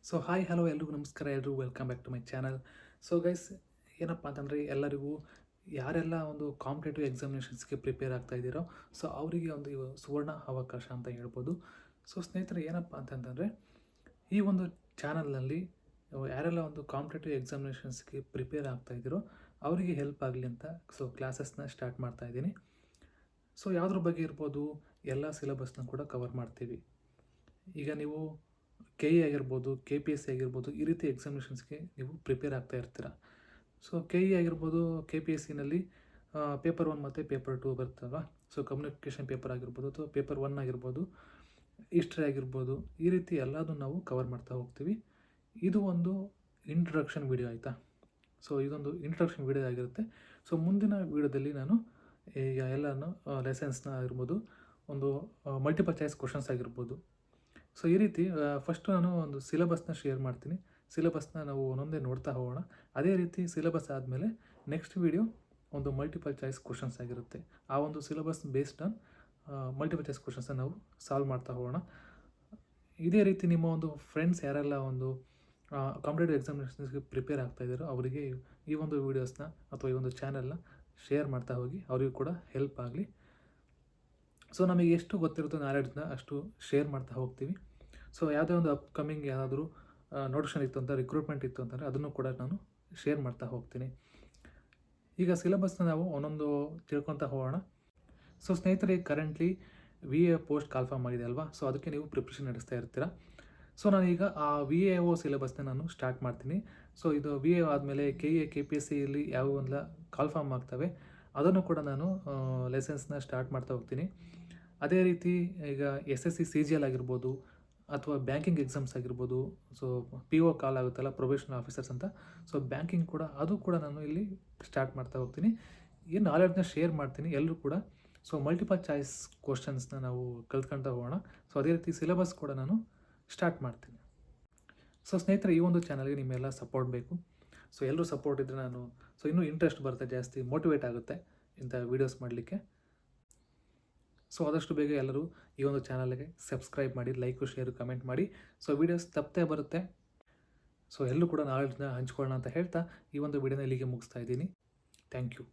So hi hello ಎಲ್ರಿಗೂ ನಮಸ್ಕಾರ, ಎಲ್ಲರೂ welcome back to my channel. So guys, ಏನಪ್ಪ ಅಂತಂದರೆ ಎಲ್ಲರಿಗೂ ಯಾರೆಲ್ಲ ಒಂದು ಕಾಂಪಿಟೇಟಿವ್ ಎಕ್ಸಾಮಿನೇಷನ್ಸ್ಗೆ ಪ್ರಿಪೇರ್ ಆಗ್ತಾ ಇದ್ದೀರೋ ಸೊ ಅವರಿಗೆ ಒಂದು ಸುವರ್ಣ ಅವಕಾಶ ಅಂತ ಹೇಳ್ಬೋದು. ಸೊ ಸ್ನೇಹಿತರೆ, ಏನಪ್ಪ ಅಂತಂತಂದರೆ ಈ ಒಂದು ಚಾನಲ್ನಲ್ಲಿ ಯಾರೆಲ್ಲ ಒಂದು ಕಾಂಪಿಟೇಟಿವ್ ಎಕ್ಸಾಮಿನೇಷನ್ಸ್ಗೆ ಪ್ರಿಪೇರ್ ಆಗ್ತಾ ಇದ್ದೀರೋ ಅವರಿಗೆ ಹೆಲ್ಪ್ ಆಗಲಿ ಅಂತ ಸೊ ಕ್ಲಾಸಸ್ನ ಸ್ಟಾರ್ಟ್ ಮಾಡ್ತಾ ಇದ್ದೀನಿ. ಸೊ ಯಾವುದ್ರ ಬಗ್ಗೆ ಇರ್ಬೋದು, ಎಲ್ಲ ಸಿಲೆಬಸ್ನ ಕೂಡ ಕವರ್ ಮಾಡ್ತೀವಿ. ಈಗ ನೀವು KE ಆಗಿರ್ಬೋದು, KPSC ಆಗಿರ್ಬೋದು, ಈ ರೀತಿ ಎಕ್ಸಾಮಿನೇಷನ್ಸ್ಗೆ ನೀವು ಪ್ರಿಪೇರ್ ಆಗ್ತಾ ಇರ್ತೀರ. ಸೊ KE ಆಗಿರ್ಬೋದು, KPSCನಲ್ಲಿ ಪೇಪರ್ 1 ಮತ್ತು ಪೇಪರ್ 2 ಬರ್ತಲ್ವ. ಸೊ ಕಮ್ಯುನಿಕೇಷನ್ ಪೇಪರ್ ಆಗಿರ್ಬೋದು ಅಥವಾ ಪೇಪರ್ 1 ಆಗಿರ್ಬೋದು, ಹಿಸ್ಟ್ರಿ ಆಗಿರ್ಬೋದು, ಈ ರೀತಿ ಎಲ್ಲದನ್ನು ನಾವು ಕವರ್ ಮಾಡ್ತಾ ಹೋಗ್ತೀವಿ. ಇದು ಒಂದು ಇಂಟ್ರೊಡಕ್ಷನ್ ವಿಡಿಯೋ ಆಯಿತಾ. ಸೊ ಇದೊಂದು ಇಂಟ್ರೊಡಕ್ಷನ್ ವಿಡಿಯೋ ಆಗಿರುತ್ತೆ. ಸೊ ಮುಂದಿನ ವಿಡಿಯೋದಲ್ಲಿ ನಾನು ಈಗ ಎಲ್ಲನೂ ಲೆಸನ್ಸ್ನ ಆಗಿರ್ಬೋದು, ಒಂದು ಮಲ್ಟಿಪಲ್ ಚಾಯ್ಸ್ ಕ್ವಶನ್ಸ್ ಆಗಿರ್ಬೋದು. ಸೊ ಈ ರೀತಿ ಫಸ್ಟು ನಾನು ಒಂದು ಸಿಲೆಬಸ್ನ ಶೇರ್ ಮಾಡ್ತೀನಿ. ಸಿಲೆಬಸ್ನ ನಾವು ಒಂದೊಂದೇ ನೋಡ್ತಾ ಹೋಗೋಣ. ಅದೇ ರೀತಿ ಸಿಲೆಬಸ್ ಆದಮೇಲೆ ನೆಕ್ಸ್ಟ್ ವಿಡಿಯೋ ಒಂದು ಮಲ್ಟಿಪಲ್ ಚಾಯ್ಸ್ ಕ್ವಶನ್ಸ್ ಆಗಿರುತ್ತೆ. ಆ ಒಂದು syllabus based on multiple choice ಕ್ವಶನ್ಸ್ನ ನಾವು ಸಾಲ್ವ್ ಮಾಡ್ತಾ ಹೋಗೋಣ. ಇದೇ ರೀತಿ ನಿಮ್ಮ ಒಂದು ಫ್ರೆಂಡ್ಸ್ ಯಾರೆಲ್ಲ ಒಂದು ಕಾಂಪಿಟೇಟಿವ್ ಎಕ್ಸಾಮಿನೇಷನ್ಸ್ಗೆ ಪ್ರಿಪೇರ್ ಆಗ್ತಾ ಇದ್ದಾರೋ ಅವರಿಗೆ ಈ ಒಂದು ವೀಡಿಯೋಸ್ನ ಅಥವಾ ಈ ಒಂದು ಚಾನಲ್ನ ಶೇರ್ ಮಾಡ್ತಾ ಹೋಗಿ, ಅವರಿಗೂ ಕೂಡ ಹೆಲ್ಪ್ ಆಗಲಿ. ಸೊ ನಮಗೆ ಎಷ್ಟು ಗೊತ್ತಿರುತ್ತೋ ನಾಲೆಡ್ಜ್ನ ಅಷ್ಟು ಶೇರ್ ಮಾಡ್ತಾ ಹೋಗ್ತೀವಿ. ಸೊ ಯಾವುದೇ ಒಂದು ಅಪ್ಕಮಿಂಗ್ ಯಾವುದಾದ್ರೂ ನೋಟಿಫಿಕೇಷನ್ ಇತ್ತು ಅಂತ, ರಿಕ್ರೂಟ್ಮೆಂಟ್ ಇತ್ತು ಅಂತಂದರೆ ಅದನ್ನು ಕೂಡ ನಾನು ಶೇರ್ ಮಾಡ್ತಾ ಹೋಗ್ತೀನಿ. ಈಗ ಸಿಲೆಬಸ್ನ ನಾವು ಒಂದೊಂದು ತಿಳ್ಕೊತಾ ಹೋಗೋಣ. ಸೊ ಸ್ನೇಹಿತರೆ, ಕರೆಂಟ್ಲಿ VA ಪೋಸ್ಟ್ ಕಾಲ್ಫಾರ್ಮ್ ಆಗಿದೆ ಅಲ್ವಾ. ಸೊ ಅದಕ್ಕೆ ನೀವು ಪ್ರಿಪ್ರೇಷನ್ ನಡೆಸ್ತಾ ಇರ್ತೀರ. ಸೊ ನಾನೀಗ ಆ VAO ಸಿಲೆಬಸ್ನ ನಾನು ಸ್ಟಾರ್ಟ್ ಮಾಡ್ತೀನಿ. ಸೊ ಇದು VA ಆದಮೇಲೆ KE KPSCಯಲ್ಲಿ ಯಾವ ಒಂದು ಕಾಲ್ಫಾರ್ಮ್ ಆಗ್ತವೆ ಅದನ್ನು ಕೂಡ ನಾನು ಲೆಸನ್ಸ್ನ ಸ್ಟಾರ್ಟ್ ಮಾಡ್ತಾ ಹೋಗ್ತೀನಿ. ಅದೇ ರೀತಿ ಈಗ SSC CGL ಆಗಿರ್ಬೋದು ಅಥವಾ ಬ್ಯಾಂಕಿಂಗ್ ಎಕ್ಸಾಮ್ಸ್ ಆಗಿರ್ಬೋದು. ಸೊ PO ಕಾಲ್ ಆಗುತ್ತಲ್ಲ, ಪ್ರೊಬೇಷನಲ್ ಆಫೀಸರ್ಸ್ ಅಂತ. ಸೊ ಬ್ಯಾಂಕಿಂಗ್ ಕೂಡ ಅದು ಕೂಡ ನಾನು ಇಲ್ಲಿ ಸ್ಟಾರ್ಟ್ ಮಾಡ್ತಾ ಹೋಗ್ತೀನಿ. ಈ ನಾಲೆಡ್ಜ್ನ ಶೇರ್ ಮಾಡ್ತೀನಿ ಎಲ್ಲರೂ ಕೂಡ. ಸೊ ಮಲ್ಟಿಪಲ್ ಚಾಯ್ಸ್ ಕ್ವಶನ್ಸ್ನ ನಾವು ಕಲ್ತ್ಕೊಳ್ತಾ ಹೋಗೋಣ. ಸೊ ಅದೇ ರೀತಿ ಸಿಲೆಬಸ್ ಕೂಡ ನಾನು ಸ್ಟಾರ್ಟ್ ಮಾಡ್ತೀನಿ. ಸೊ ಸ್ನೇಹಿತರೆ, ಈ ಒಂದು ಚಾನಲ್ಗೆ ನಿಮ್ಮೆಲ್ಲ ಸಪೋರ್ಟ್ ಬೇಕು. ಸೊ ಎಲ್ಲರೂ ಸಪೋರ್ಟ್ ಇದ್ದರೆ ನಾನು ಇನ್ನೂ ಇಂಟ್ರೆಸ್ಟ್ ಬರುತ್ತೆ, ಜಾಸ್ತಿ ಮೋಟಿವೇಟ್ ಆಗುತ್ತೆ ಇಂಥ ವೀಡಿಯೋಸ್ ಮಾಡಲಿಕ್ಕೆ. ಸೊ ಆದಷ್ಟು ಬೇಗ ಎಲ್ಲರೂ ಈ ಒಂದು ಚಾನಲ್ಗೆ ಸಬ್ಸ್ಕ್ರೈಬ್ ಮಾಡಿ, ಲೈಕು, ಶೇರು, ಕಮೆಂಟ್ ಮಾಡಿ. ಸೊ ವೀಡಿಯೋಸ್ ತಪ್ಪದೇ ಬರುತ್ತೆ. ಸೊ ಎಲ್ಲರೂ ಕೂಡ ನಾಲೆಡ್ಜ್ನ ಹಂಚ್ಕೊಳ್ಳೋಣ ಅಂತ ಹೇಳ್ತಾ ಈ ಒಂದು ವಿಡಿಯೋನ ಇಲ್ಲಿಗೆ ಮುಗಿಸ್ತಾ ಇದ್ದೀನಿ. Thank you.